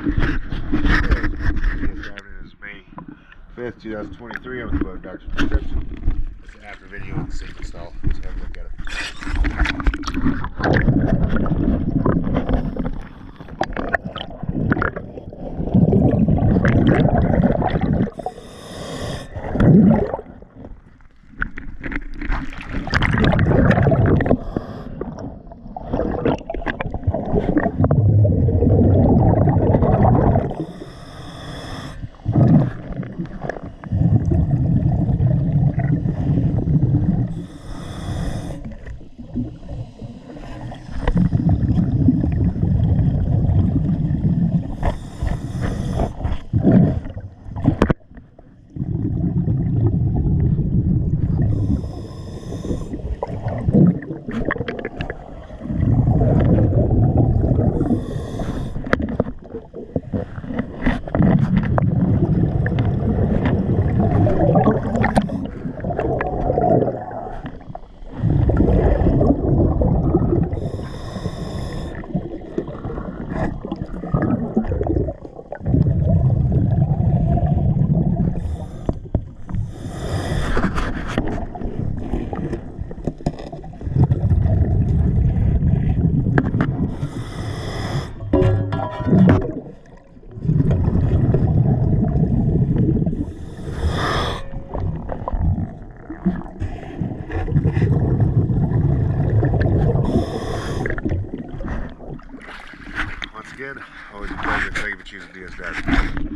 It's May 5th, 2023. I'm with the boat Dr. Perscription. It's an after video of the sink install. Let's have a look at it. Once again, always a pleasure. Thank you for choosing DS Dad.